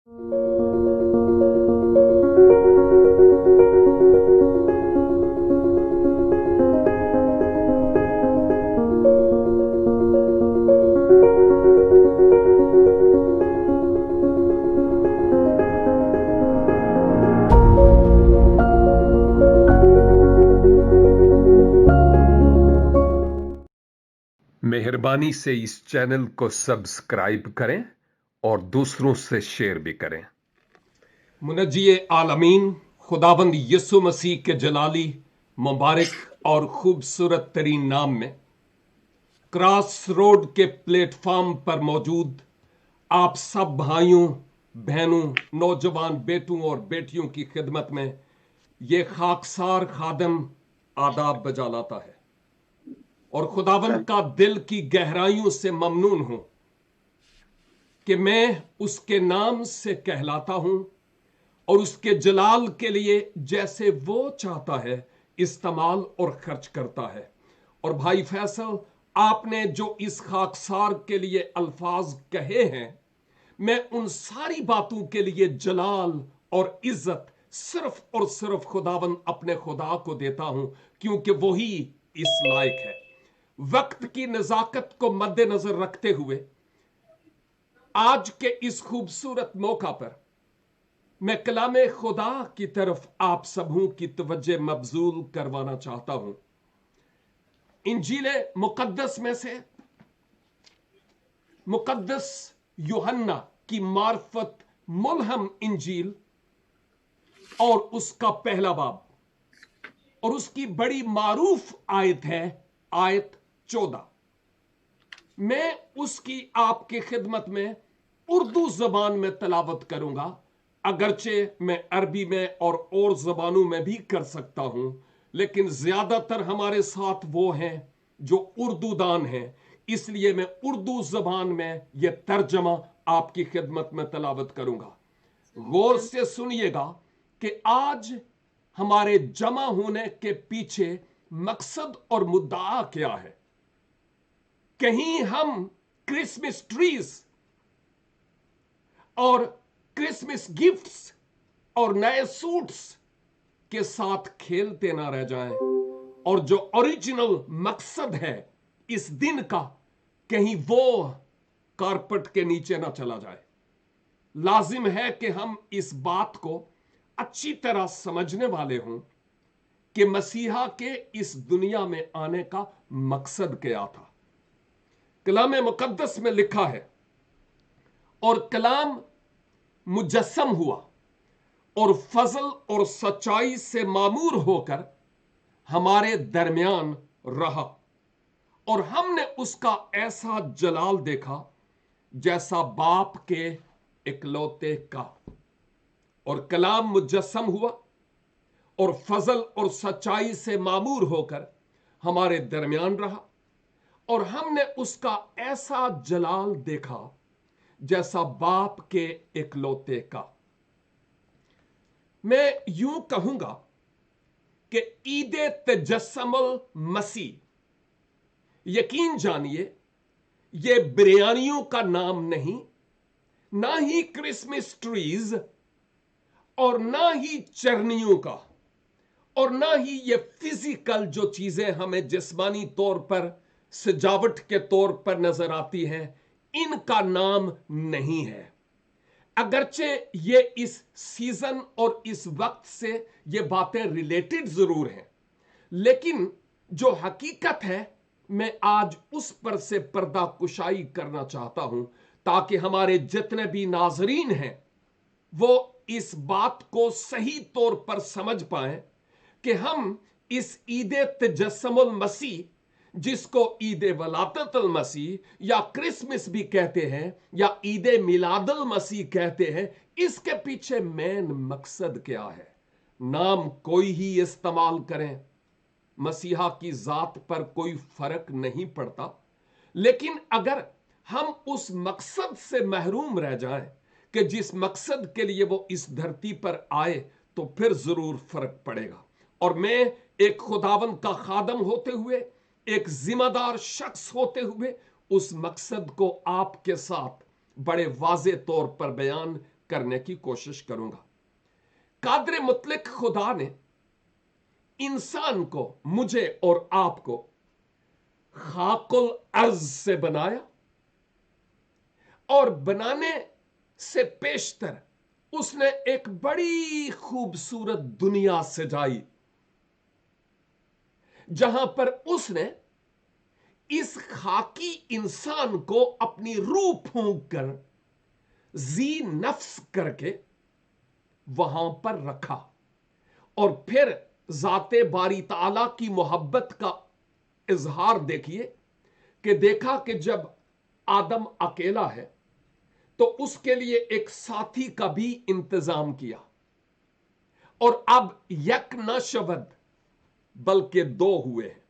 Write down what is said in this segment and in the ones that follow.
मेहरबानी से इस चैनल को सब्सक्राइब करें और दूसरों से शेयर भी करें। मुनज्जी आलमीन खुदाबंद यसु मसीह के जलाली मुबारक और खूबसूरत तरीन नाम में क्रॉस रोड के प्लेटफॉर्म पर मौजूद आप सब भाइयों बहनों नौजवान बेटों और बेटियों की खिदमत में ये खाकसार खादम आदाब बजा लाता है और खुदावंद का दिल की गहराइयों से ममनून हूं कि मैं उसके नाम से कहलाता हूं और उसके जलाल के लिए जैसे वो चाहता है इस्तेमाल और खर्च करता है। और भाई फैसल, आपने जो इस खाकसार के लिए अल्फाज कहे हैं, मैं उन सारी बातों के लिए जलाल और इज्जत सिर्फ और सिर्फ खुदावंद अपने खुदा को देता हूं, क्योंकि वही इस लायक है। वक्त की नजाकत को मद्देनजर रखते हुए आज के इस खूबसूरत मौका पर मैं कलामे खुदा की तरफ आप सबों की तवज्जो मबजूल करवाना चाहता हूं। इंजीले मुकद्दस में से मुकद्दस यूहन्ना की मार्फत मुलहम इंजील और उसका पहला बाब और उसकी बड़ी मारूफ आयत है आयत 14। मैं उसकी आपकी खिदमत में उर्दू जबान में तलावत करूंगा, अगरचे मैं अरबी में और जबानों में भी कर सकता हूं, लेकिन ज्यादातर हमारे साथ वो हैं जो उर्दू दान हैं, इसलिए मैं उर्दू जबान में यह तर्जमा आपकी खिदमत में तलावत करूंगा। गौर से सुनिएगा कि आज हमारे जमा होने के पीछे मकसद और मुद्दा क्या है। कहीं हम क्रिसमस ट्रीज और क्रिसमस गिफ्ट्स और नए सूट्स के साथ खेलते ना रह जाएं, और जो ओरिजिनल मकसद है इस दिन का कहीं वो कारपेट के नीचे ना चला जाए। लाजिम है कि हम इस बात को अच्छी तरह समझने वाले हों कि मसीहा के इस दुनिया में आने का मकसद क्या था। कलाम मुकद्दस में लिखा है, और कलाम मुजस्सम हुआ और फजल और सच्चाई से मामूर होकर हमारे दरमियान रहा, और हमने उसका ऐसा जलाल देखा जैसा बाप के इकलौते का। और कलाम मुजस्सम हुआ और फजल और सच्चाई से मामूर होकर हमारे दरमियान रहा, और हमने उसका ऐसा जलाल देखा जैसा बाप के इकलौते का। मैं यूं कहूंगा कि ईदे तजस्सुमुल मसीह, यकीन जानिए, ये बिरयानियों का नाम नहीं, ना ही क्रिसमस ट्रीज और ना ही चरनियों का, और ना ही ये फिजिकल जो चीजें हमें जिस्मानी तौर पर सजावट के तौर पर नजर आती हैं, इनका नाम नहीं है। अगरचे ये इस सीजन और इस वक्त से ये बातें रिलेटेड जरूर हैं, लेकिन जो हकीकत है मैं आज उस पर से पर्दा कुशाई करना चाहता हूं, ताकि हमारे जितने भी नाजरीन हैं वो इस बात को सही तौर पर समझ पाएं कि हम इस ईदे तजस्सुमुल मसीह, जिसको ईदे वलादतुल मसीह या क्रिसमस भी कहते हैं या ईदे मिलादुल मसीह कहते हैं, इसके पीछे मेन मकसद क्या है। नाम कोई ही इस्तेमाल करें, मसीहा की जात पर कोई फर्क नहीं पड़ता, लेकिन अगर हम उस मकसद से महरूम रह जाएं कि जिस मकसद के लिए वो इस धरती पर आए, तो फिर जरूर फर्क पड़ेगा। और मैं एक खुदावंद का खादम होते हुए, एक जिम्मेदार शख्स होते हुए, उस मकसद को आपके साथ बड़े वाज़े तौर पर बयान करने की कोशिश करूंगा। कादर मुतलक खुदा ने इंसान को, मुझे और आपको खाकुल अर्ज से बनाया और बनाने से पेशतर उसने एक बड़ी खूबसूरत दुनिया सजाई, जहां पर उसने इस खाकी इंसान को अपनी रूह फूंक कर जी नफ्स करके वहां पर रखा। और फिर जाते बारी ताला की मोहब्बत का इजहार देखिए कि देखा कि जब आदम अकेला है तो उसके लिए एक साथी का भी इंतजाम किया, और अब यक न शब्द बल्कि दो हुए हैं।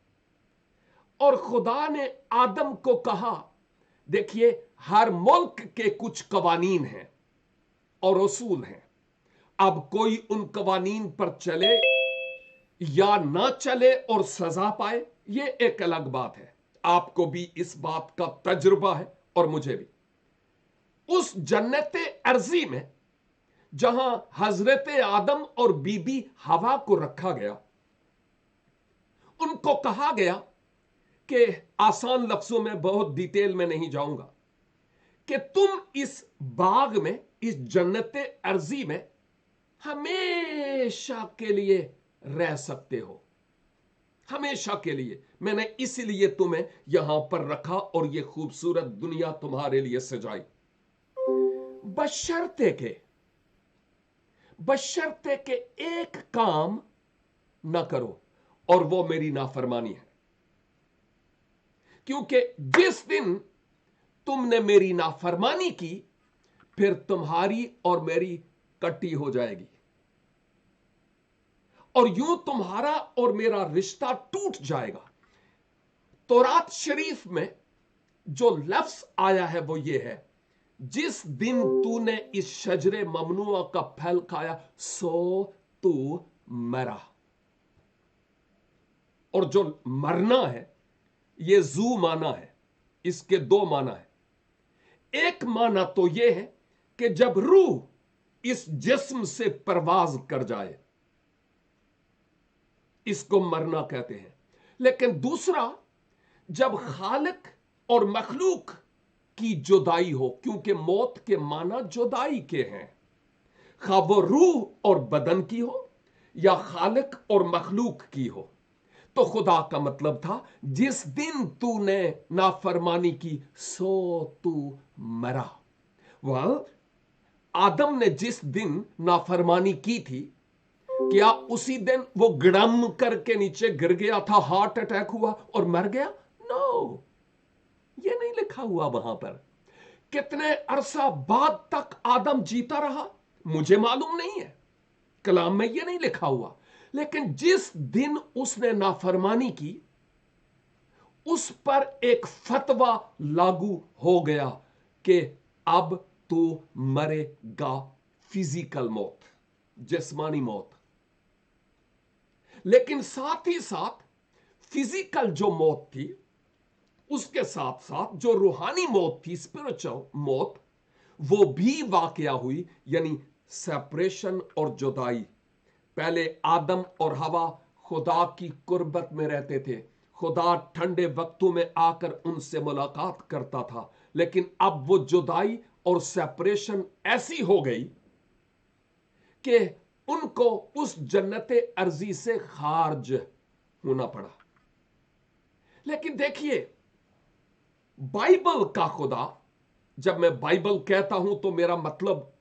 और खुदा ने आदम को कहा, देखिए हर मुल्क के कुछ कवानीन हैं और उसूल हैं, अब कोई उन कवानीन पर चले या ना चले और सजा पाए, ये एक अलग बात है। आपको भी इस बात का तजुर्बा है और मुझे भी। उस जन्नत अर्जी में जहां हजरत आदम और बीबी हवा को रखा गया, उनको कहा गया कि आसान लफ्जों में, बहुत डिटेल में नहीं जाऊंगा, कि तुम इस बाग में, इस जन्नत अर्जी में हमेशा के लिए रह सकते हो, हमेशा के लिए। मैंने इसलिए तुम्हें यहां पर रखा और यह खूबसूरत दुनिया तुम्हारे लिए सजाई, बशर्ते के एक काम ना करो, और वो मेरी नाफरमानी है। क्योंकि जिस दिन तुमने मेरी नाफरमानी की, फिर तुम्हारी और मेरी कट्टी हो जाएगी, और यूं तुम्हारा और मेरा रिश्ता टूट जाएगा। तौरात शरीफ में जो लफ्ज आया है वो ये है, जिस दिन तूने इस शजरे ममनुआ का फल खाया सो तू मरा। और जो मरना है ये जू माना है, इसके दो माना है। एक माना तो यह है कि जब रूह इस जिस्म से परवाज कर जाए, इसको मरना कहते हैं। लेकिन दूसरा, जब खालिक और मखलूक की जुदाई हो, क्योंकि मौत के माना जुदाई के हैं, खा वो रूह और बदन की हो या खालिक और मखलूक की हो। तो खुदा का मतलब था, जिस दिन तूने नाफरमानी की सो तू मरा। वह आदम ने जिस दिन नाफरमानी की थी, क्या उसी दिन वो गड़म करके नीचे गिर गया था, हार्ट अटैक हुआ और मर गया? नो, ये नहीं लिखा हुआ वहां पर। कितने अरसा बाद तक आदम जीता रहा मुझे मालूम नहीं है, कलाम में ये नहीं लिखा हुआ। लेकिन जिस दिन उसने नाफरमानी की, उस पर एक फतवा लागू हो गया कि अब तू मरेगा, फिजिकल मौत, जिस्मानी मौत। लेकिन साथ ही साथ फिजिकल जो मौत थी, उसके साथ साथ जो रूहानी मौत थी, स्पिरिचुअल मौत, वो भी वाकया हुई, यानी सेपरेशन और जुदाई। पहले आदम और हवा खुदा की कुर्बत में रहते थे, खुदा ठंडे वक्तों में आकर उनसे मुलाकात करता था। लेकिन अब वो जुदाई और सेपरेशन ऐसी हो गई कि उनको उस जन्नत अर्जी से खारिज होना पड़ा। लेकिन देखिए, बाइबल का खुदा, जब मैं बाइबल कहता हूं तो मेरा मतलब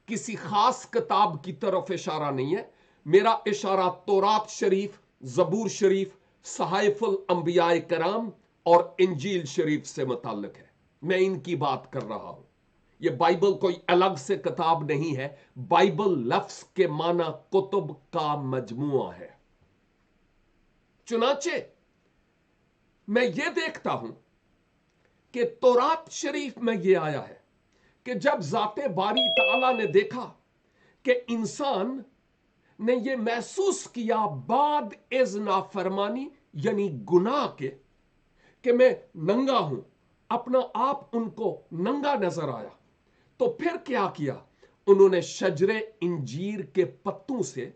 किसी खास किताब की तरफ इशारा नहीं है। मेरा इशारा तौरात शरीफ, जबूर शरीफ, सहाइफुल अंबियाए कराम और इंजील शरीफ से मुताल्लिक है। मैं इनकी बात कर रहा हूं। यह बाइबल कोई अलग से किताब नहीं है। बाइबल लफ्ज के माना कुतुब का मजमुआ है। चुनाचे मैं यह देखता हूं कि तौरात शरीफ में यह आया है कि जब जाते बारी ताला ने देखा कि इंसान ने यह महसूस किया बाद इज नाफरमानी, यानी गुनाह के, कि मैं नंगा हूं, अपना आप उनको नंगा नजर आया, तो फिर क्या किया? उन्होंने शजरे इंजीर के पत्तों से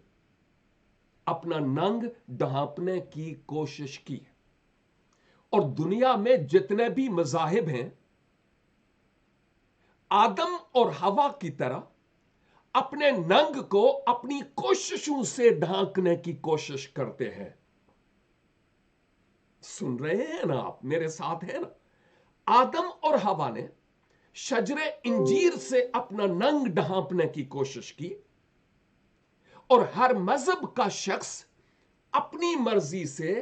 अपना नंग ढांपने की कोशिश की। और दुनिया में जितने भी मजाहिब हैं, आदम और हवा की तरह अपने नंग को अपनी कोशिशों से ढांकने की कोशिश करते हैं। सुन रहे हैं ना आप, मेरे साथ है ना? आदम और हवा ने शजरे इंजीर से अपना नंग ढांपने की कोशिश की, और हर मजहब का शख्स अपनी मर्जी से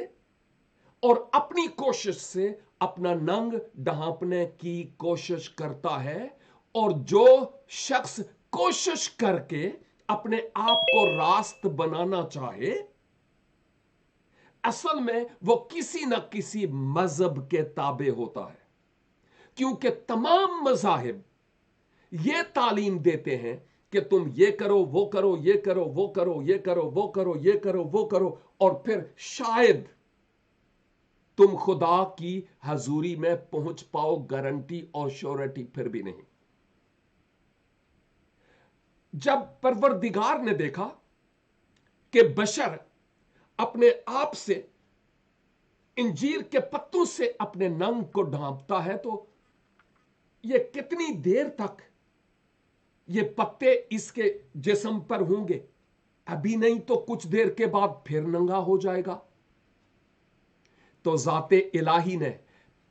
और अपनी कोशिश से अपना नंग ढांपने की कोशिश करता है। और जो शख्स कोशिश करके अपने आप को रास्त बनाना चाहे, असल में वो किसी न किसी मजहब के ताबे होता है, क्योंकि तमाम मजाहिब ये तालीम देते हैं कि तुम ये करो, वो करो, ये करो, वो करो, ये करो, वो करो, ये करो, वो करो, और फिर शायद तुम खुदा की हजूरी में पहुंच पाओ। गारंटी और श्योरिटी फिर भी नहीं। जब परवरदिगार ने देखा कि बशर अपने आप से इंजीर के पत्तों से अपने नंग को ढांपता है, तो ये कितनी देर तक ये पत्ते इसके जिस्म पर होंगे? अभी नहीं तो कुछ देर के बाद फिर नंगा हो जाएगा। तो जाते इलाही ने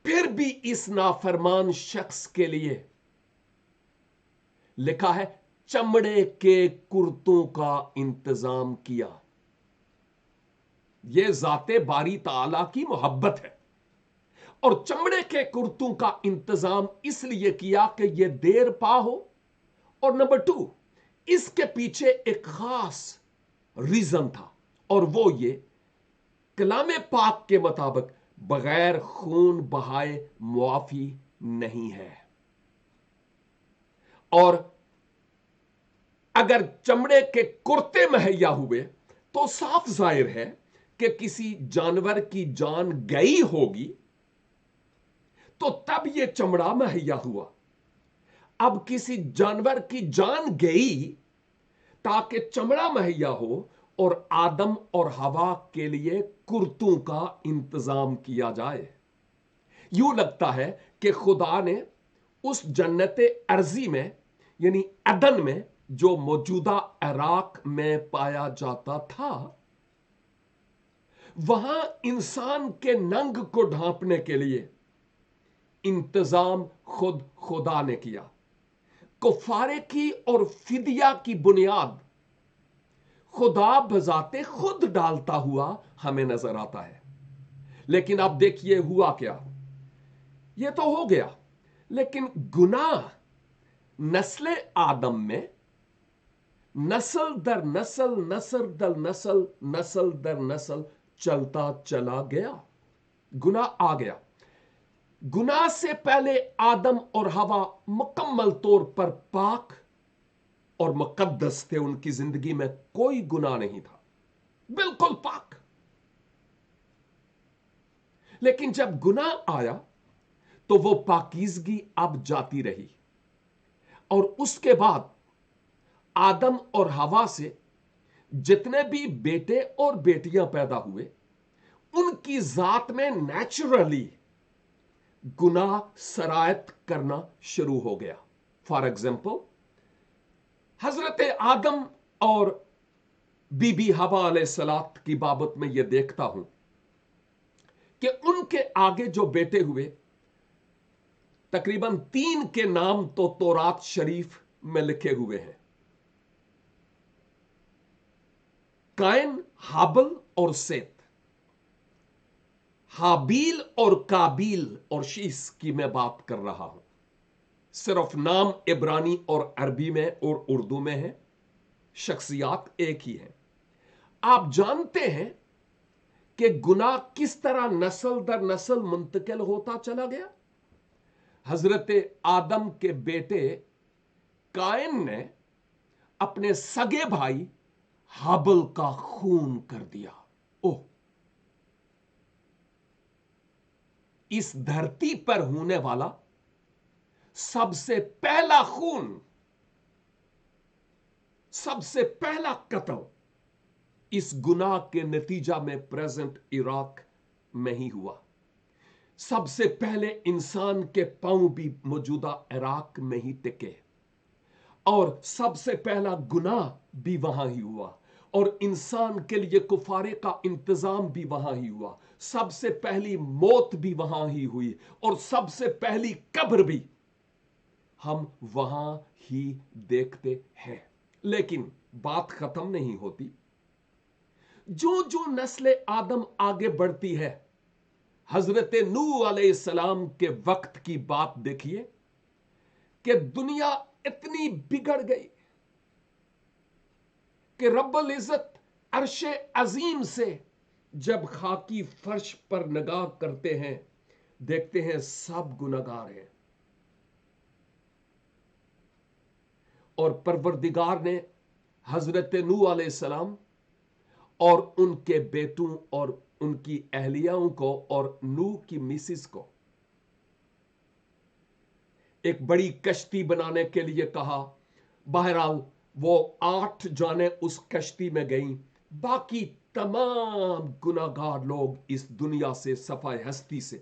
फिर भी इस नाफरमान शख्स के लिए लिखा है, चमड़े के कुर्तों का इंतजाम किया। यह जाते बारी ताला की मोहब्बत है। और चमड़े के कुर्तों का इंतजाम इसलिए किया कि यह देर पा हो, और नंबर 2, इसके पीछे एक खास रीजन था, और वो ये कलामे पाक के मुताबिक बगैर खून बहाए मुआफी नहीं है। और अगर चमड़े के कुर्ते मुहैया हुए तो साफ जाहिर है कि किसी जानवर की जान गई होगी, तो तब यह चमड़ा मुहैया हुआ। अब किसी जानवर की जान गई ताकि चमड़ा मुहैया हो, और आदम और हवा के लिए कुर्तों का इंतजाम किया जाए। यूं लगता है कि खुदा ने उस जन्नते अर्जी में, यानी अदन में, जो मौजूदा इराक में पाया जाता था, वहां इंसान के नंग को ढांपने के लिए इंतजाम खुद खुदा ने किया। कुफारे की और फिदिया की बुनियाद खुदा बजाते खुद डालता हुआ हमें नजर आता है। लेकिन अब देखिए हुआ क्या। यह तो हो गया, लेकिन गुनाह नस्ल आदम में नस्ल दर नस्ल, नस्ल दर नस्ल, नस्ल दर नस्ल चलता चला गया। गुनाह आ गया। गुनाह से पहले आदम और हवा मुकम्मल तौर पर पाक और मुकद्दस थे। उनकी जिंदगी में कोई गुनाह नहीं था, बिल्कुल पाक। लेकिन जब गुनाह आया तो वो पाकीज़गी अब जाती रही, और उसके बाद आदम और हवा से जितने भी बेटे और बेटियां पैदा हुए, उनकी जात में नेचुरली गुनाह सरायत करना शुरू हो गया। फॉर एग्जाम्पल, हजरत आदम और बीबी हवा अलैहिस्सलात की बाबत में यह देखता हूं कि उनके आगे जो बेटे हुए, तकरीबन 3 के नाम तो तौरात शरीफ में लिखे हुए हैं। कायन, हाबल और सेत। हाबील और काबील और शीस की मैं बात कर रहा हूं। सिर्फ नाम इब्रानी और अरबी में और उर्दू में है, शख्सियात एक ही है। आप जानते हैं कि गुनाह किस तरह नस्ल दर नस्ल मुंतकिल होता चला गया। हजरत आदम के बेटे कायन ने अपने सगे भाई हाबल का खून कर दिया। ओह, इस धरती पर होने वाला सबसे पहला खून सबसे पहला कत्ल इस गुनाह के नतीजा में प्रेजेंट इराक में ही हुआ। सबसे पहले इंसान के पांव भी मौजूदा इराक में ही टिके और सबसे पहला गुनाह भी वहां ही हुआ और इंसान के लिए कुफारे का इंतजाम भी वहां ही हुआ। सबसे पहली मौत भी वहां ही हुई और सबसे पहली कब्र भी हम वहां ही देखते हैं। लेकिन बात खत्म नहीं होती। जो जो नस्ल आदम आगे बढ़ती है, हजरत नूह अलैहिस्सलाम के वक्त की बात देखिए कि दुनिया इतनी बिगड़ गई कि रब्बुल इज्जत अर्शे अजीम से जब खाकी फर्श पर निगाह करते हैं, देखते हैं सब गुनहगार हैं और परवरदिगार ने हजरत नूह अलैहिस्सलाम और उनके बेटों और उनकी अहलियाओं को और नूह की मिसिस को एक बड़ी कश्ती बनाने के लिए कहा। बहरहाल वो 8 जाने उस कश्ती में गईं। बाकी तमाम गुनाहगार लोग इस दुनिया से सफाए हस्ती से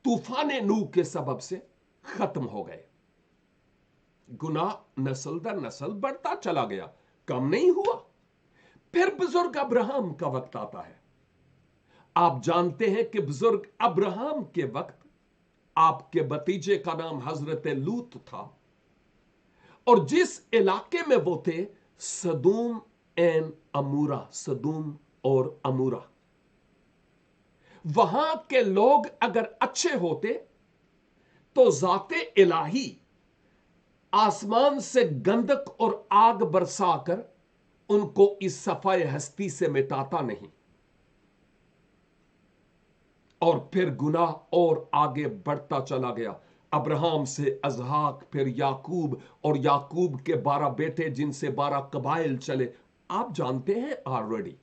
तूफान नूह के सबब से खत्म हो गए। गुनाह नस्ल दर नस्ल बढ़ता चला गया, कम नहीं हुआ। फिर बुजुर्ग अब्राहम का वक्त आता है। आप जानते हैं कि बुजुर्ग अब्राहम के वक्त आपके भतीजे का नाम हजरत लूत था और जिस इलाके में वो थे, सदूम एंड अमूरा, सदूम और अमूरा, वहां के लोग अगर अच्छे होते तो जाते इलाही आसमान से गंधक और आग बरसाकर उनको इस सफाए हस्ती से मिटाता नहीं। और फिर गुनाह और आगे बढ़ता चला गया। अब्राहम से अजहाक, फिर याकूब और याकूब के 12 बेटे जिनसे 12 कबाइल चले, आप जानते हैं ऑलरेडी।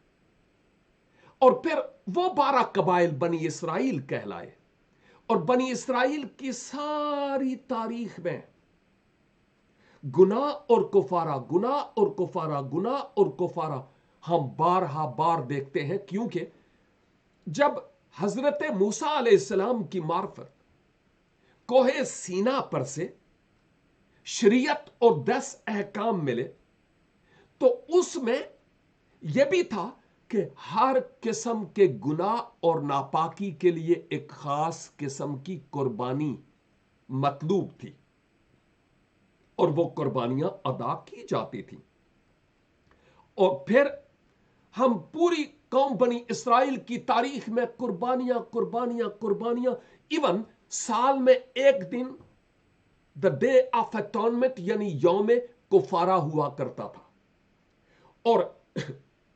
और फिर वो 12 कबाइल बनी इसराइल कहलाए और बनी इसराइल की सारी तारीख में गुनाह और कुफारा, गुनाह और कुफारा, गुनाह और कुफारा हम बारहा बार देखते हैं। क्योंकि जब हजरत मूसा अलैहिस्सलाम की मार्फत कोहे सीना पर से शरीयत और 10 अहकाम मिले तो उसमें यह भी था कि हर किस्म के गुनाह और नापाकी के लिए एक खास किस्म की कुर्बानी मतलूब थी और वो कुर्बानियां अदा की जाती थी। और फिर हम पूरी कौम बनी इसराइल की तारीख में कुर्बानियां कुर्बानियां कुर्बानियां, इवन साल में एक दिन द डे ऑफ अटोनमेंट यानी यौम कुफारा हुआ करता था। और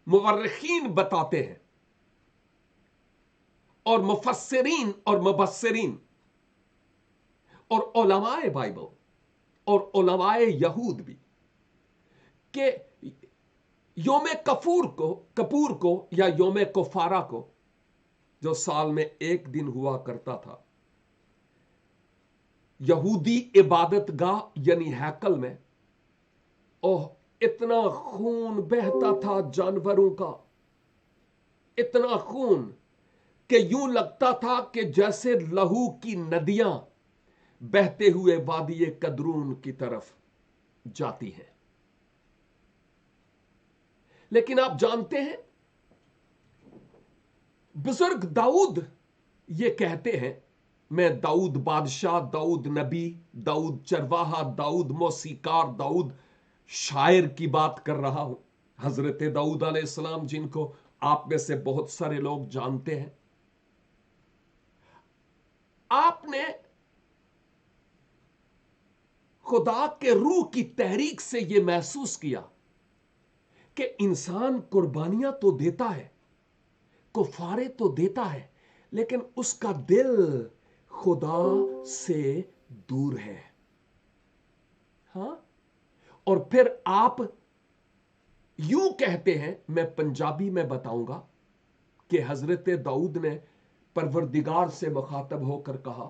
मुवर्रिखीन बताते हैं और मुफस्सिरीन और मुबस्सिरीन और उलमाए बाइबल और उलमाए यहूद भी कि योम कपूर को या योम कुफारा को, जो साल में एक दिन हुआ करता था, यहूदी इबादत गाह यानी हैकल में, ओह इतना खून बहता था जानवरों का, इतना खून कि यूं लगता था कि जैसे लहू की नदियां बहते हुए वादी कदरून की तरफ जाती हैं। लेकिन आप जानते हैं बुजुर्ग दाऊद ये कहते हैं, मैं दाऊद बादशाह, दाऊद नबी, दाऊद चरवाहा, दाऊद मौसीकार, दाऊद शायर की बात कर रहा हूं। हजरत दाऊद अलैहिस्सलाम जिनको आप में से बहुत सारे लोग जानते हैं। आपने खुदा के रूह की तहरीक से यह महसूस किया कि इंसान कुर्बानियां तो देता है, कुफारे तो देता है, लेकिन उसका दिल खुदा से दूर है। हां, और फिर आप यूं कहते हैं, मैं पंजाबी में बताऊंगा कि हजरत दाऊद ने परवरदिगार से मुखातब होकर कहा,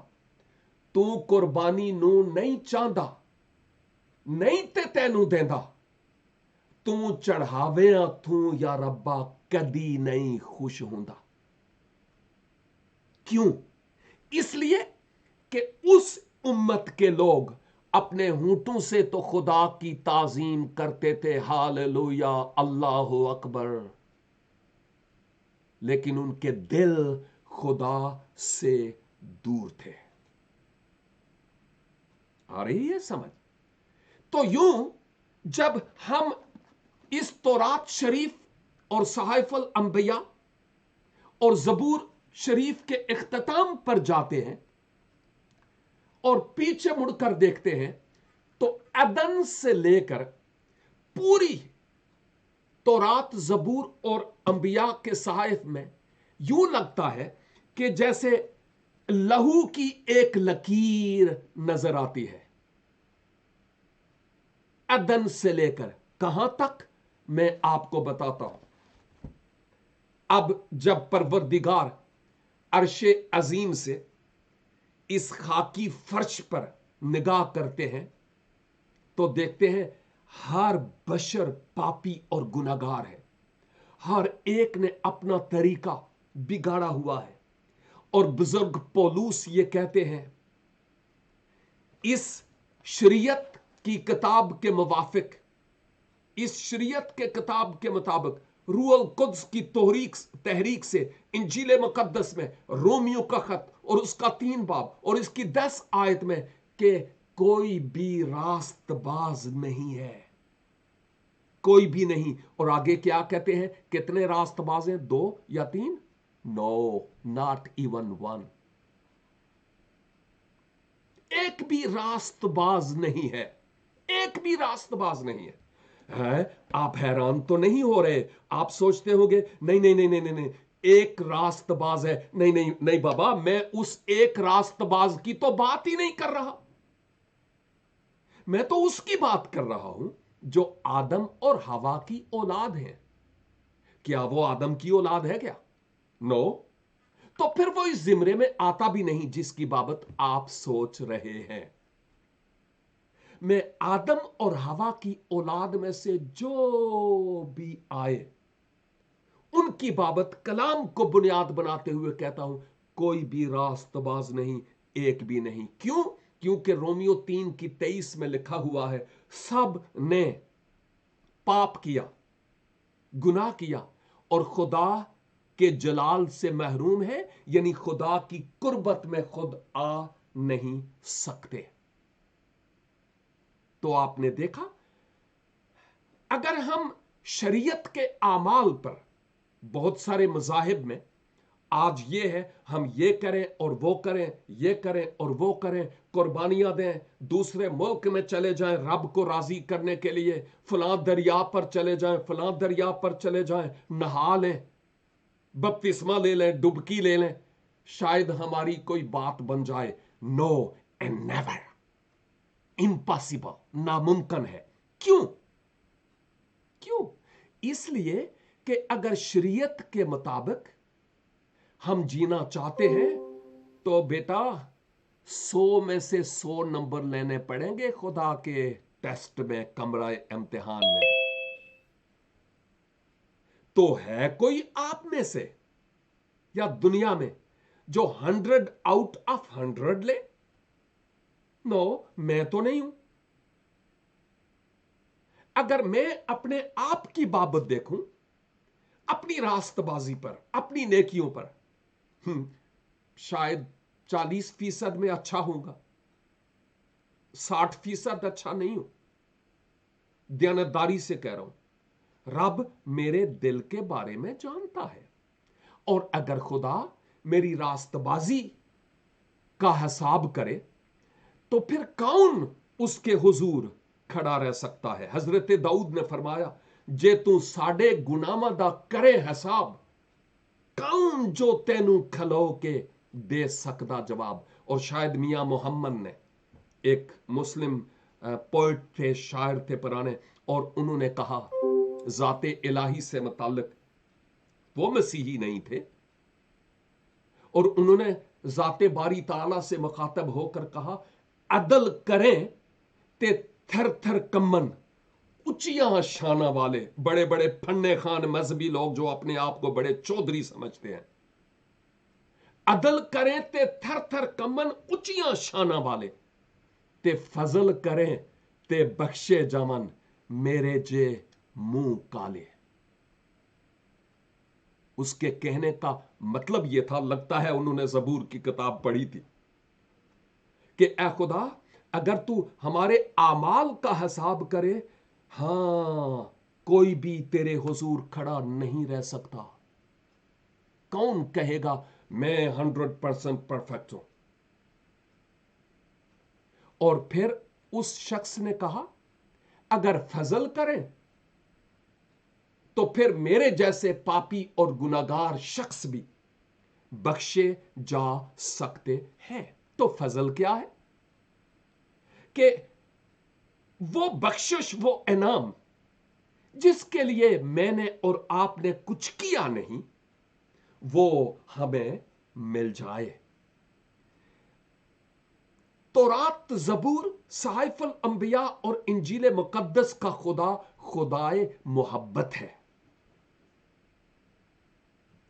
तू कुर्बानी नू नहीं चाहता, नहीं ते तैनू देंदा, ਤੂੰ ਚੜਾਵਿਆਂ ਤੂੰ या रब्बा कदी नहीं खुश होंदा। क्यों? इसलिए कि उस उम्मत के लोग अपने होंठों से तो खुदा की ताजीम करते थे, हालेलुया अल्लाह अकबर, लेकिन उनके दिल खुदा से दूर थे। आ रही है समझ? तो यूं जब हम इस तौरात शरीफ और सहाइफुल अंबिया और जबूर शरीफ के इख्तिताम पर जाते हैं और पीछे मुड़कर देखते हैं तो अदन से लेकर पूरी तौरात, जबूर और अंबिया के सहाइफ में यूं लगता है कि जैसे लहू की एक लकीर नजर आती है। अदन से लेकर कहां तक, मैं आपको बताता हूं। अब जब परवरदिगार अर्शे अजीम से इस खाकी फर्श पर निगाह करते हैं तो देखते हैं हर बशर पापी और गुनाहगार है। हर एक ने अपना तरीका बिगाड़ा हुआ है। और बुजुर्ग पौलूस ये कहते हैं, इस शरीयत की किताब के मुवाफिक, इस शरीयत के किताब के मुताबिक रूह कुद्स की तहरीक से इंजील मुकद्दस में रोमियो का खत और उसका 3 बाब और इसकी 10 आयत में कि कोई भी रास्तबाज नहीं है, कोई भी नहीं। और आगे क्या कहते हैं, कितने रास्तबाज हैं, 2 या 3? No, not even 1। एक भी रास्तबाज नहीं है, एक भी रास्तबाज नहीं है। आप हैरान तो नहीं हो रहे? आप सोचते होंगे नहीं नहीं नहीं नहीं नहीं नहीं, एक रास्तबाज है। नहीं नहीं नहीं बाबा, मैं उस एक रास्तबाज की तो बात ही नहीं कर रहा। मैं तो उसकी बात कर रहा हूं जो आदम और हवा की औलाद है। क्या वो आदम की औलाद है क्या? नो। तो फिर वो इस जिम्रे में आता भी नहीं जिसकी बाबत आप सोच रहे हैं। मैं आदम और हवा की औलाद में से जो भी आए उनकी बाबत कलाम को बुनियाद बनाते हुए कहता हूं, कोई भी रास्तबाज नहीं, एक भी नहीं। क्यों? क्योंकि रोमियो 3 की 23 में लिखा हुआ है, सब ने पाप किया, गुनाह किया और खुदा के जलाल से महरूम है, यानी खुदा की कुर्बत में खुद आ नहीं सकते। तो आपने देखा, अगर हम शरीयत के आमाल पर, बहुत सारे मजाहिब में आज ये है हम ये करें और वो करें, ये करें और वो करें, कुर्बानियां दें, दूसरे मुल्क में चले जाएं रब को राजी करने के लिए, फलां दरिया पर चले जाएं, फलां दरिया पर चले जाएं, नहा लें, बपतिस्मा ले लें, डुबकी ले लें, शायद हमारी कोई बात बन जाए। नो एंड नेवर, इम्पॉसिबल, नामुमकिन है। क्यों? क्यों? इसलिए कि अगर शरीयत के मुताबिक हम जीना चाहते हैं तो बेटा 100 में से 100 नंबर लेने पड़ेंगे खुदा के टेस्ट में, कमरा इम्तिहान में। तो है कोई आप में से या दुनिया में जो 100 आउट ऑफ 100 ले? नो, मैं तो नहीं हूं। अगर मैं अपने आप की बाबत देखूं, अपनी रास्तबाजी पर, अपनी नेकियों पर, शायद 40% में अच्छा होगा, 60% अच्छा नहीं हूं। दयानतदारी से कह रहा हूं, रब मेरे दिल के बारे में जानता है। और अगर खुदा मेरी रास्तबाजी का हिसाब करे तो फिर कौन उसके हुजूर खड़ा रह सकता है? हजरत दाऊद ने फरमाया, जे तू साडे गुनाहां दा करे हिसाब, कौन जो तेनू खलो के दे सकदा जवाब। और शायद मियां मोहम्मद ने, एक मुस्लिम पोइट थे, शायर थे पुराने, और उन्होंने कहा जाते इलाही से मुताल्लिक, वो मसीही नहीं थे, और उन्होंने जाते बारी ताला से मुखातब होकर कहा, अदल करें ते थर थर कम्मन, उचिया शाना वाले बड़े बड़े फन्ने खान मजहबी लोग जो अपने आप को बड़े चौधरी समझते हैं, अदल करें ते थर थर कमन उचिया शाना वाले ते फजल करें ते बख्शे जावन मेरे जे मुंह काले। उसके कहने का मतलब यह था, लगता है उन्होंने जबूर की किताब पढ़ी थी, कि ऐ खुदा अगर तू हमारे आमाल का हिसाब करे, हां कोई भी तेरे हुजूर खड़ा नहीं रह सकता। कौन कहेगा मैं 100% परफेक्ट हूं? और फिर उस शख्स ने कहा अगर फजल करें तो फिर मेरे जैसे पापी और गुनाहगार शख्स भी बख्शे जा सकते हैं। तो फजल क्या है? कि वो बख्शिश, वो इनाम जिसके लिए मैंने और आपने कुछ किया नहीं, वो हमें मिल जाए। तौरात, जबूर, सहाइफुल अंबिया और इंजील मुकद्दस का खुदा खुदाए मोहब्बत है।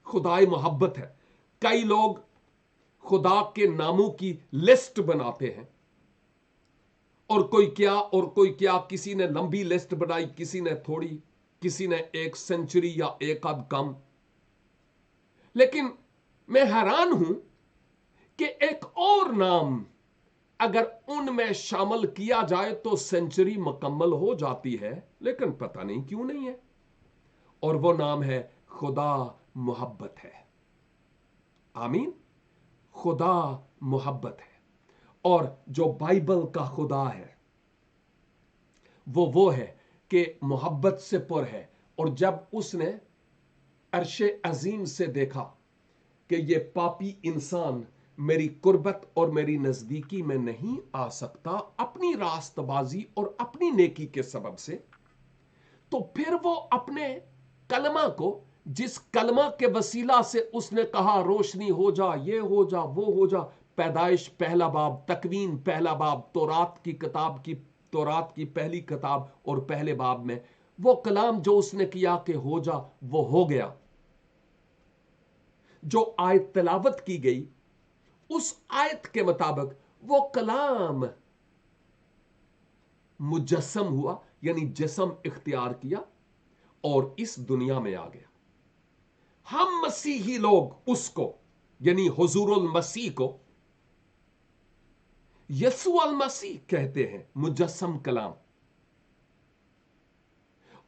खुदाए मोहब्बत है। कई लोग खुदा के नामों की लिस्ट बनाते हैं, और कोई क्या, किसी ने लंबी लिस्ट बनाई, किसी ने थोड़ी, किसी ने 1 सेंचुरी या एक आध कम। लेकिन मैं हैरान हूं कि एक और नाम अगर उनमें शामिल किया जाए तो सेंचुरी मुकम्मल हो जाती है, लेकिन पता नहीं क्यों नहीं है। और वो नाम है खुदा मोहब्बत है। आमीन। खुदा मोहब्बत है। और जो बाइबल का खुदा है वो है कि मोहब्बत से पुर है। और जब उसने अर्शे अजीम से देखा कि ये पापी इंसान मेरी कुर्बत और मेरी नजदीकी में नहीं आ सकता अपनी रास्तबाजी और अपनी नेकी के सबब से, तो फिर वो अपने कलमा को, जिस कलमा के वसीला से उसने कहा रोशनी हो जा, ये हो जा, वो हो जा, पैदाइश पहला बाब, तकवीन पहला बाब, तौरात की पहली किताब और पहले बाब में वो कलाम जो उसने किया कि हो जा, वो हो गया। जो आयत तिलावत की गई उस आयत के मुताबिक वो कलाम मुजस्सम हुआ, यानी जिस्म इख्तियार किया और इस दुनिया में आ गया। हम मसीही लोग उसको, यानी हुजूरुल मसीह को यसू अल मसीह कहते हैं, मुजस्सम कलाम।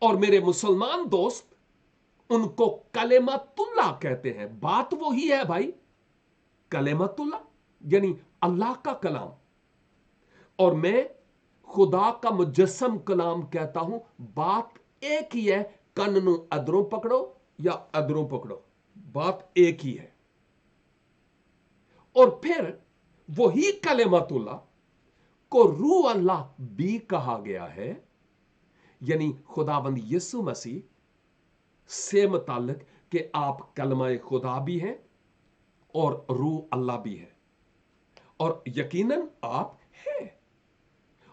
और मेरे मुसलमान दोस्त उनको कलेमतुल्लाह कहते हैं। बात वो ही है भाई, कलेमतुल्लाह यानी अल्लाह का कलाम। और मैं खुदा का मुजस्सम कलाम कहता हूं। बात एक ही है, कन्नू अदरों पकड़ो या अदरों पकड़ो, बात एक ही है। और फिर वही कलेमतुल्लाह को रूह अल्लाह भी कहा गया है, यानी खुदाबंद यीशु मसीह से मुताल्लिक कि आप कलमा खुदा भी हैं और रूह अल्लाह भी है। और यकीनन आप हैं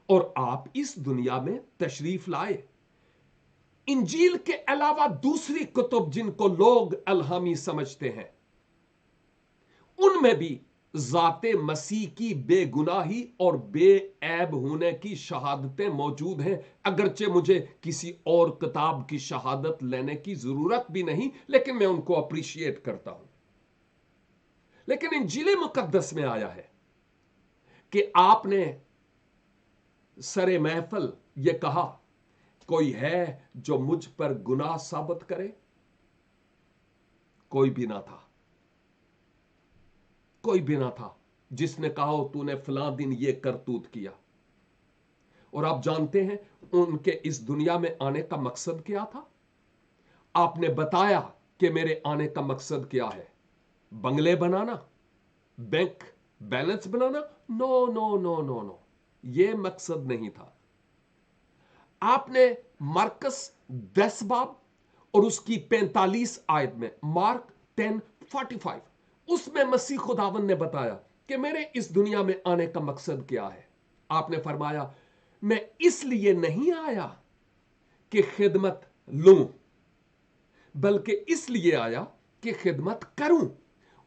और आप इस दुनिया में तशरीफ लाए। इंजील के अलावा दूसरी कुतुब जिनको लोग अलहामी समझते हैं, उनमें भी जाते मसीह की बेगुनाही और बेऐब होने की शहादतें मौजूद हैं। अगरचे मुझे किसी और किताब की शहादत लेने की जरूरत भी नहीं, लेकिन मैं उनको अप्रिशिएट करता हूं। लेकिन इंजील मुकद्दस में आया है कि आपने सरे महफल यह कहा, कोई है जो मुझ पर गुनाह साबित करे? कोई भी ना था, कोई भी ना था जिसने कहा हो तूने फलां दिन ये करतूत किया। और आप जानते हैं उनके इस दुनिया में आने का मकसद क्या था? आपने बताया कि मेरे आने का मकसद क्या है? बंगले बनाना, बैंक बैलेंस बनाना? No no no no no, यह मकसद नहीं था। आपने मार्कस 10 बाब और उसकी 45 आयत में, मार्क 10:45, उसमें मसीह खुदावन ने बताया कि मेरे इस दुनिया में आने का मकसद क्या है। आपने फरमाया मैं इसलिए नहीं आया कि खिदमत लूं, बल्कि इसलिए आया कि खिदमत करूं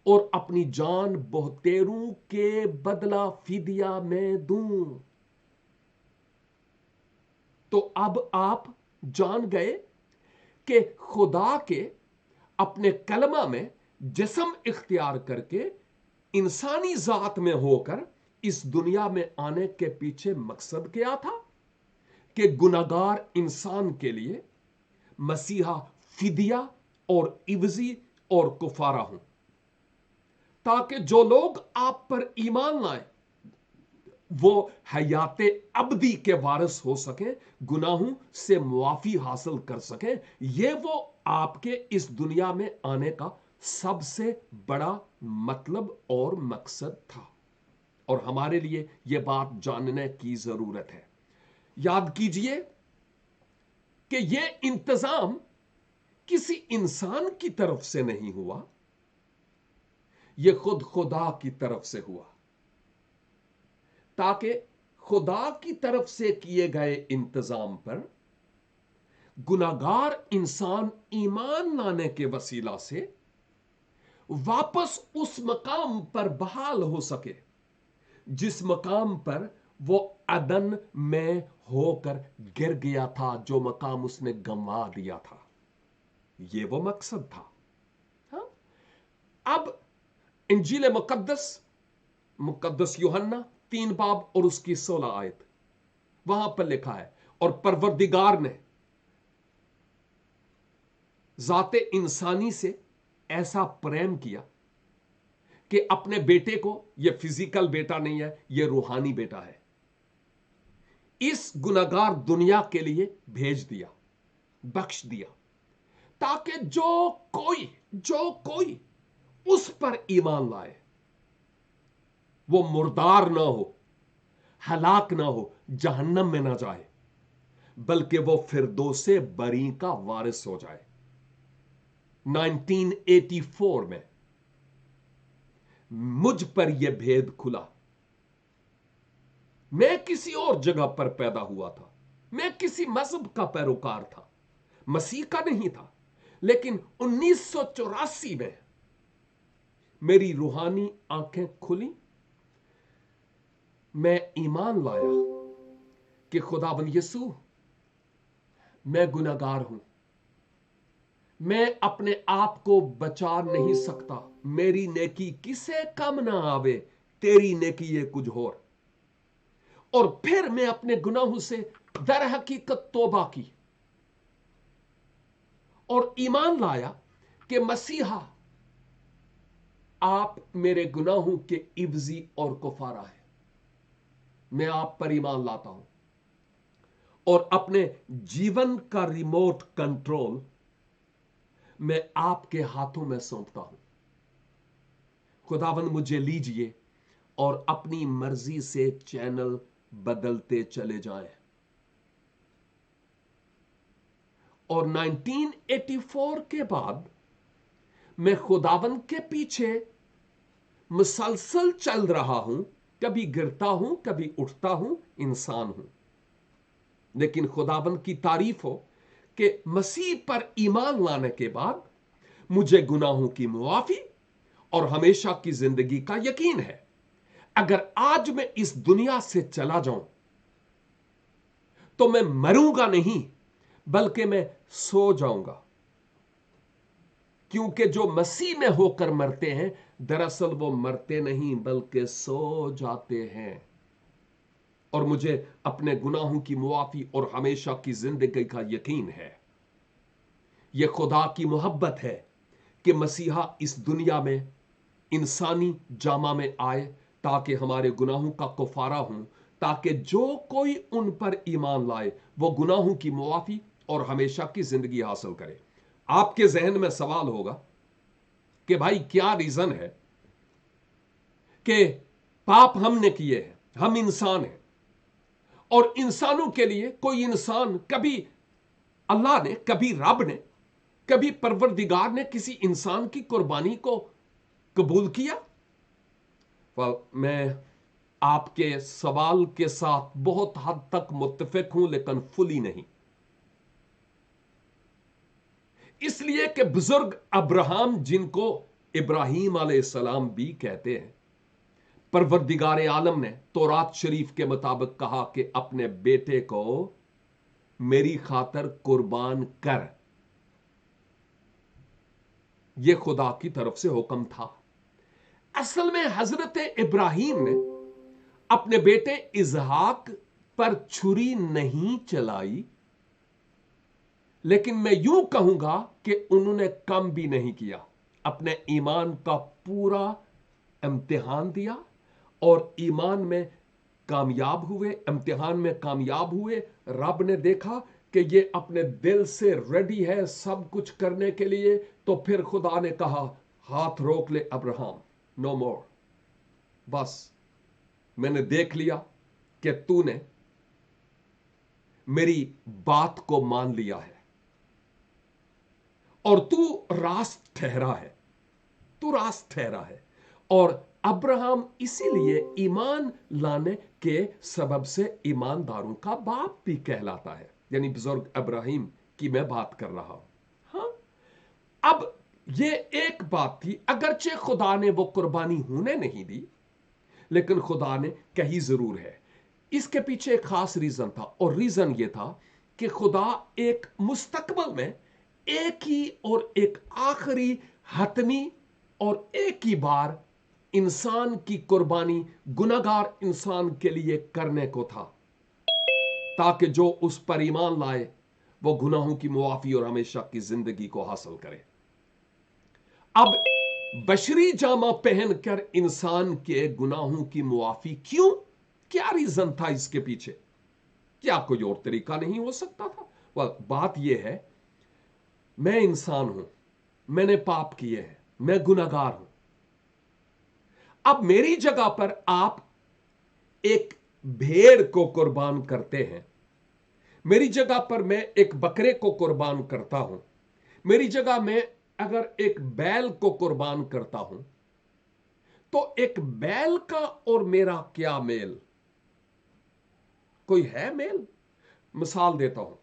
और अपनी जान बहुतेरों के बदला फिदिया में दूं। तो अब आप जान गए कि खुदा के अपने कलमा में जिस्म इख्तियार करके इंसानी जात में होकर इस दुनिया में आने के पीछे मकसद क्या था कि गुनाहगार इंसान के लिए मसीहा फिदिया और इवजी और कुफारा हूं, ताकि जो लोग आप पर ईमान लाए वो हयाते अबदी के वारिस हो सकें, गुनाहों से मुआफी हासिल कर सकें। ये वो आपके इस दुनिया में आने का सबसे बड़ा मतलब और मकसद था, और हमारे लिए यह बात जानने की जरूरत है। याद कीजिए कि यह इंतजाम किसी इंसान की तरफ से नहीं हुआ, यह खुद खुदा की तरफ से हुआ, ताकि खुदा की तरफ से किए गए इंतजाम पर गुनाहगार इंसान ईमान लाने के वसीला से वापस उस मकाम पर बहाल हो सके जिस मकाम पर वो अदन में होकर गिर गया था, जो मकाम उसने गंवा दिया था। ये वो मकसद था। हाँ? अब इंजील मुकद्दस यूहन्ना 3 बाब और उसकी 16 आयत, वहां पर लिखा है, और परवरदिगार ने जाते इंसानी से ऐसा प्रेम किया कि अपने बेटे को, यह फिजिकल बेटा नहीं है, यह रूहानी बेटा है, इस गुनाहगार दुनिया के लिए भेज दिया, बख्श दिया, ताकि जो कोई उस पर ईमान लाए वो मुर्दार ना हो, हलाक ना हो, जहन्नम में ना जाए, बल्कि वो फिरदौसे बरी का वारिस हो जाए। 1984 में मुझ पर यह भेद खुला। मैं किसी और जगह पर पैदा हुआ था, मैं किसी मजहब का पैरोकार था, मसीह का नहीं था, लेकिन 1984 में मेरी रूहानी आंखें खुली। मैं ईमान लाया कि खुदावन यीशु, मैं गुनाहगार हूं, मैं अपने आप को बचा नहीं सकता, मेरी नेकी किसे कम ना आवे, तेरी नेकी ये कुछ और फिर मैं अपने गुनाहों से दर हकीकत तौबा की और ईमान लाया कि मसीहा आप मेरे गुनाहों के इवजी और कुफारा है। मैं आप पर ईमान लाता हूं और अपने जीवन का रिमोट कंट्रोल मैं आपके हाथों में सौंपता हूं। खुदावन मुझे लीजिए और अपनी मर्जी से चैनल बदलते चले जाएं। और 1984 के बाद मैं खुदावन के पीछे मुसलसल चल रहा हूं, कभी गिरता हूं, कभी उठता हूं, इंसान हूं, लेकिन खुदावन की तारीफ हो कि मसीह पर ईमान लाने के बाद मुझे गुनाहों की मुआफी और हमेशा की जिंदगी का यकीन है। अगर आज मैं इस दुनिया से चला जाऊं तो मैं मरूंगा नहीं, बल्कि मैं सो जाऊंगा, क्योंकि जो मसीह में होकर मरते हैं दरअसल वो मरते नहीं बल्कि सो जाते हैं। और मुझे अपने गुनाहों की मुआफी और हमेशा की जिंदगी का यकीन है। यह खुदा की मोहब्बत है कि मसीहा इस दुनिया में इंसानी जामा में आए ताकि हमारे गुनाहों का कुफारा हो, ताकि जो कोई उन पर ईमान लाए वो गुनाहों की मुआफी और हमेशा की जिंदगी हासिल करे। आपके जहन में सवाल होगा कि भाई क्या रीजन है कि पाप हमने किए हैं, हम इंसान हैं, और इंसानों के लिए कोई इंसान, कभी अल्लाह ने, कभी रब ने, कभी परवरदिगार ने किसी इंसान की कुर्बानी को कबूल किया? मैं आपके सवाल के साथ बहुत हद तक मुत्तफिक हूं, लेकिन फुली नहीं। इसलिए कि बुजुर्ग अब्राहम, जिनको इब्राहिम अलैहिस्सलाम भी कहते हैं, परवरदिगार आलम ने तौरात शरीफ के मुताबिक कहा कि अपने बेटे को मेरी खातर कुर्बान कर। यह खुदा की तरफ से हुक्म था। असल में हजरत इब्राहिम ने अपने बेटे इजहाक पर छुरी नहीं चलाई, लेकिन मैं यूं कहूंगा कि उन्होंने कम भी नहीं किया। अपने ईमान का पूरा इम्तिहान दिया और ईमान में कामयाब हुए, इम्तिहान में कामयाब हुए। रब ने देखा कि ये अपने दिल से रेडी है सब कुछ करने के लिए, तो फिर खुदा ने कहा, हाथ रोक ले अब्राहम, नो मोर। बस मैंने देख लिया कि तूने मेरी बात को मान लिया है और तू रास्त ठहरा है, तू रास्त ठहरा है। और अब्राहम इसीलिए ईमान लाने के सबब से ईमानदारों का बाप भी कहलाता है, यानी बुजुर्ग इब्राहिम की मैं बात कर रहा हूं। हां, अब ये एक बात थी, अगरचे खुदा ने वो कुर्बानी होने नहीं दी, लेकिन खुदा ने कही जरूर है। इसके पीछे एक खास रीजन था, और रीजन ये था कि खुदा एक मुस्तकबल में एक ही और एक आखिरी हतमी और एक ही बार इंसान की कुर्बानी गुनाहगार इंसान के लिए करने को था, ताकि जो उस पर ईमान लाए वो गुनाहों की मुआफी और हमेशा की जिंदगी को हासिल करे। अब बशरी जामा पहनकर इंसान के गुनाहों की मुआफी क्यों? क्या रीजन था इसके पीछे? क्या कोई और तरीका नहीं हो सकता था? बात यह है, मैं इंसान हूं, मैंने पाप किए हैं, मैं गुनाहगार हूं। अब मेरी जगह पर आप एक भेड़ को कुर्बान करते हैं, मेरी जगह पर मैं एक बकरे को कुर्बान करता हूं, मेरी जगह में अगर एक बैल को कुर्बान करता हूं, तो एक बैल का और मेरा क्या मेल? कोई है मेल? मिसाल देता हूं,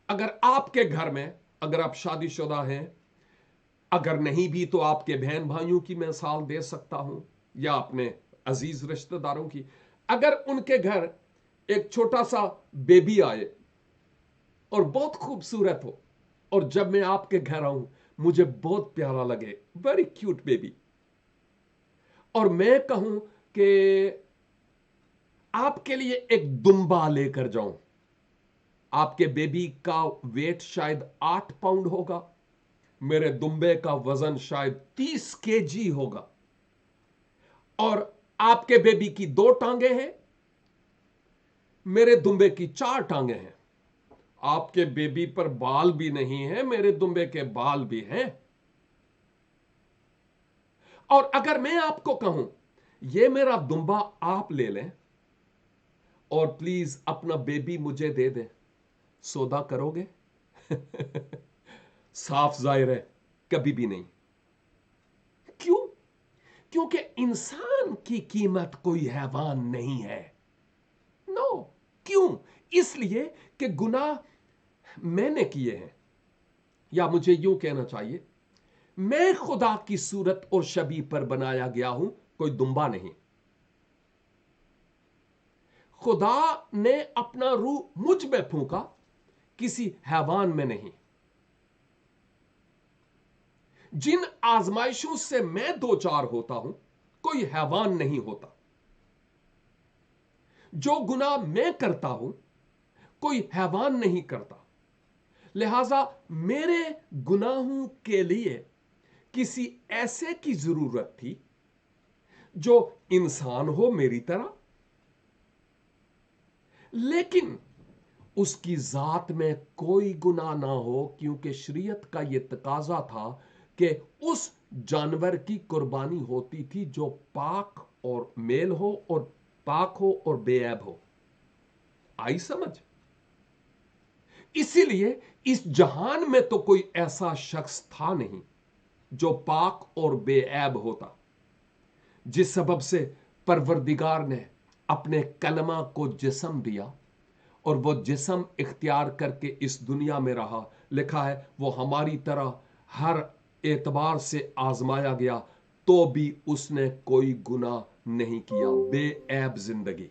अगर आपके घर में, अगर आप शादीशुदा हैं, अगर नहीं भी तो आपके बहन भाइयों की मैं मिसाल दे सकता हूं, या अपने अजीज रिश्तेदारों की, अगर उनके घर एक छोटा सा बेबी आए और बहुत खूबसूरत हो, और जब मैं आपके घर आऊं मुझे बहुत प्यारा लगे, वेरी क्यूट बेबी, और मैं कहूं कि आपके लिए एक दुम्बा लेकर जाऊं, आपके बेबी का वेट शायद 8 पाउंड होगा, मेरे दुम्बे का वजन शायद 30 केजी होगा, और आपके बेबी की 2 टांगे हैं, मेरे दुम्बे की 4 टांगे हैं। आपके बेबी पर बाल भी नहीं है, मेरे दुम्बे के बाल भी हैं। और अगर मैं आपको कहूं, ये मेरा दुम्बा आप ले लें और प्लीज अपना बेबी मुझे दे दें, सौदा करोगे? साफ जाहिर है, कभी भी नहीं। क्यों? क्योंकि इंसान की कीमत कोई हैवान नहीं है। नो। क्यों? इसलिए कि गुनाह मैंने किए हैं, या मुझे यूं कहना चाहिए, मैं खुदा की सूरत और शबीह पर बनाया गया हूं, कोई दुम्बा नहीं। खुदा ने अपना रूह मुझ में फूंका, किसी हैवान में नहीं। जिन आजमाइशों से मैं दो चार होता हूं, कोई हैवान नहीं होता। जो गुनाह मैं करता हूं, कोई हैवान नहीं करता। लिहाजा मेरे गुनाहों के लिए किसी ऐसे की जरूरत थी जो इंसान हो मेरी तरह, लेकिन उसकी जात में कोई गुनाह ना हो, क्योंकि शरीयत का यह तकाजा था कि उस जानवर की कुर्बानी होती थी जो पाक और मेल हो, और पाक हो और बेऐब हो। आई समझ? इसीलिए इस जहान में तो कोई ऐसा शख्स था नहीं जो पाक और बेऐब होता, जिस सबब से परवरदिगार ने अपने कलमा को जिस्म दिया और वो जिस्म इख्तियार करके इस दुनिया में रहा। लिखा है वो हमारी तरह हर एतबार से आजमाया गया तो भी उसने कोई गुनाह नहीं किया, बेऐब जिंदगी।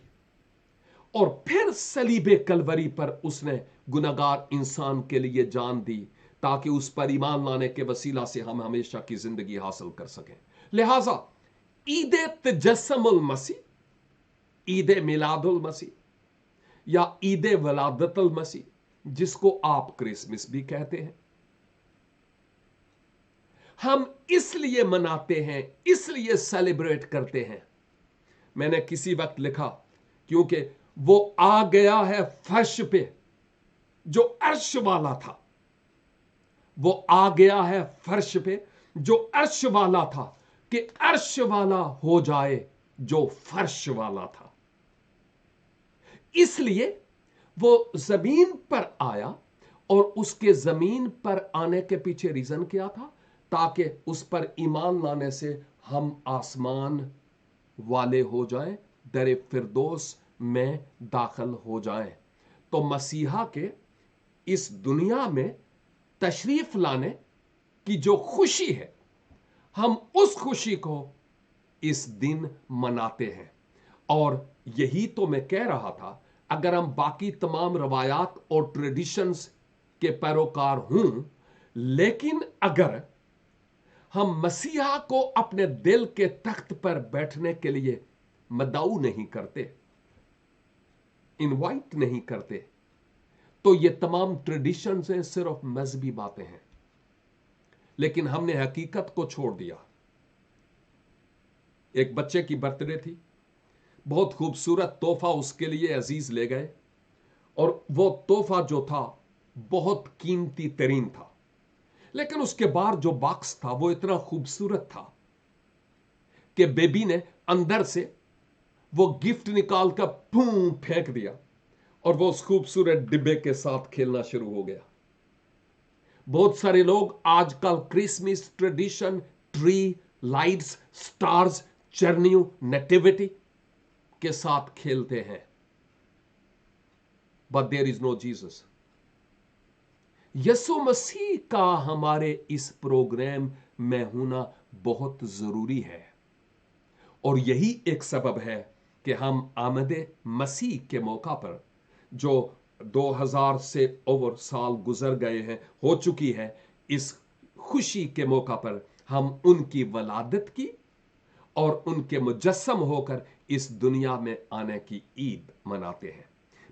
और फिर सलीबे कलवरी पर उसने गुनाहगार इंसान के लिए जान दी ताकि उस पर ईमान लाने के वसीला से हम हमेशा की जिंदगी हासिल कर सकें। लिहाजा ईद तजस्सुमुल मसीह, ईद मिलादुल मसीह या ईद वलादतुल मसीह, जिसको आप क्रिसमस भी कहते हैं, हम इसलिए मनाते हैं, इसलिए सेलिब्रेट करते हैं। मैंने किसी वक्त लिखा क्योंकि वो आ गया है फर्श पे जो अर्श वाला था, वो आ गया है फर्श पे जो अर्श वाला था कि अर्श वाला हो जाए जो फर्श वाला था। इसलिए वो जमीन पर आया और उसके जमीन पर आने के पीछे रीजन क्या था? ताकि उस पर ईमान लाने से हम आसमान वाले हो जाएं, दर फिरदौस में दाखिल हो जाएं। तो मसीहा के इस दुनिया में तशरीफ लाने की जो खुशी है, हम उस खुशी को इस दिन मनाते हैं। और यही तो मैं कह रहा था, अगर हम बाकी तमाम रवायात और ट्रेडिशंस के पैरोकार हूं, लेकिन अगर हम मसीहा को अपने दिल के तख्त पर बैठने के लिए मदऊ नहीं करते, इनवाइट नहीं करते, तो ये तमाम ट्रेडिशंस हैं, सिर्फ मजहबी बातें हैं। लेकिन हमने हकीकत को छोड़ दिया। एक बच्चे की बर्थडे थी, बहुत खूबसूरत तोहफा उसके लिए अजीज ले गए, और वो तोहफा जो था बहुत कीमती तरीन था, लेकिन उसके बाहर जो बॉक्स था वो इतना खूबसूरत था कि बेबी ने अंदर से वो गिफ्ट निकाल कर फूं फेंक दिया और वो उस खूबसूरत डिब्बे के साथ खेलना शुरू हो गया। बहुत सारे लोग आजकल Christmas tradition, tree, lights, stars, चरनियों, नेटिविटी के साथ खेलते हैं, but there is no Jesus. Yesu Masih का हमारे इस प्रोग्राम में होना बहुत जरूरी है, और यही एक सबब है कि हम आमदे मसीह के मौका पर, जो 2000 से ओवर साल गुजर गए हैं, हो चुकी है, इस खुशी के मौका पर हम उनकी वलादत की और उनके मुजस्सम होकर इस दुनिया में आने की ईद मनाते हैं।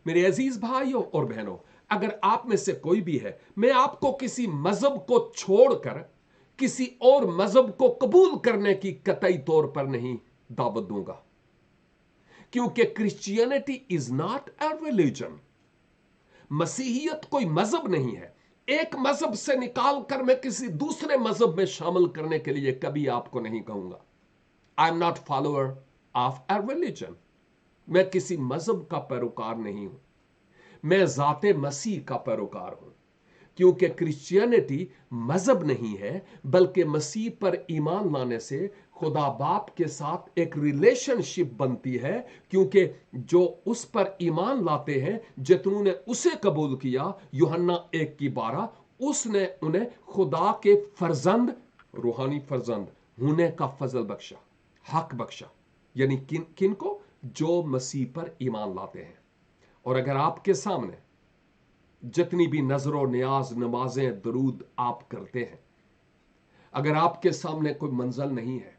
मेरे अजीज भाइयों और बहनों, अगर आप में से कोई भी है, मैं आपको किसी मजहब को छोड़कर किसी और मजहब को कबूल करने की कतई तौर पर नहीं दावत दूंगा, क्योंकि Christianity is not a religion. मसीहियत कोई मजहब नहीं है। एक मजहब से निकाल कर मैं किसी दूसरे मजहब में शामिल करने के लिए कभी आपको नहीं कहूंगा। I am not follower of a religion. मैं किसी मजहब का पैरोकार नहीं हूं, मैं जाते मसीह का पैरोकार हूं, क्योंकि क्रिश्चियनिटी मजहब नहीं है, बल्कि मसीह पर ईमान लाने से खुदा बाप के साथ एक रिलेशनशिप बनती है। क्योंकि जो उस पर ईमान लाते हैं, जितनों ने उसे कबूल किया, यूहन्ना 1:12, उसने उन्हें खुदा के फर्जंद, रूहानी फर्जंद होने का फजल बख्शा, हक बख्शा। यानी किन को? जो मसीह पर ईमान लाते हैं। और अगर आपके सामने जितनी भी नजरों नियाज, नमाजें, दरूद आप करते हैं, अगर आपके सामने कोई मंजिल नहीं है,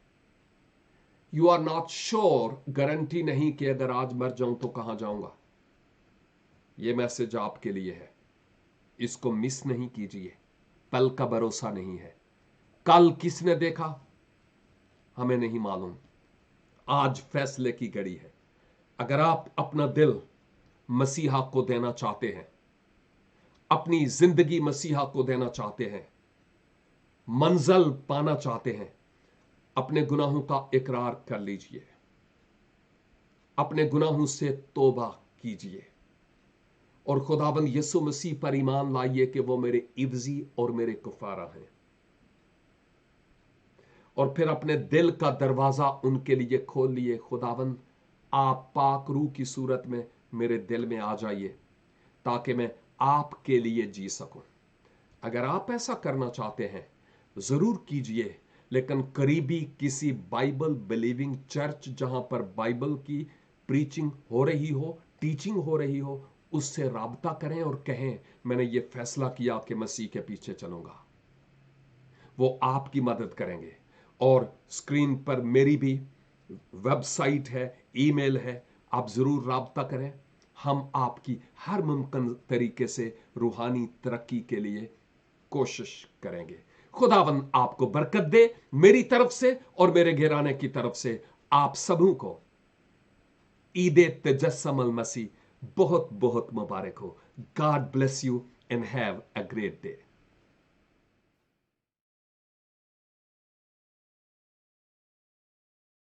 you are not sure, guarantee नहीं कि अगर आज मर जाऊं तो कहां जाऊंगा, यह मैसेज आपके लिए है। इसको मिस नहीं कीजिए। कल का भरोसा नहीं है। कल किसने देखा हमें नहीं मालूम। आज फैसले की घड़ी है। अगर आप अपना दिल मसीहा को देना चाहते हैं, अपनी जिंदगी मसीहा को देना चाहते हैं, मंजिल पाना चाहते हैं, अपने गुनाहों का इकरार कर लीजिए, अपने गुनाहों से तौबा कीजिए और खुदाबंद यीशु मसीह पर ईमान लाइए कि वो मेरे इवजी और मेरे कुफारा हैं। और फिर अपने दिल का दरवाजा उनके लिए खोल लिए। खुदाबंद, आप पाक रूह की सूरत में मेरे दिल में आ जाइए। ताकि मैं आपके लिए जी सकूं। अगर आप ऐसा करना चाहते हैं जरूर कीजिए, लेकिन करीबी किसी बाइबल बिलीविंग चर्च जहां पर बाइबल की प्रीचिंग हो रही हो, टीचिंग हो रही हो, उससे राबता करें और कहें मैंने ये फैसला किया कि मसीह के पीछे चलूंगा। वो आपकी मदद करेंगे। और स्क्रीन पर मेरी भी वेबसाइट है, ईमेल है, आप जरूर राबता करें। हम आपकी हर मुमकिन तरीके से रूहानी तरक्की के लिए कोशिश करेंगे। खुदावंद आपको बरकत दे, मेरी तरफ से और मेरे घराने की तरफ से आप सबों को ईद तजस्सुम अल मसीह बहुत बहुत मुबारक हो। God bless you and have a great day.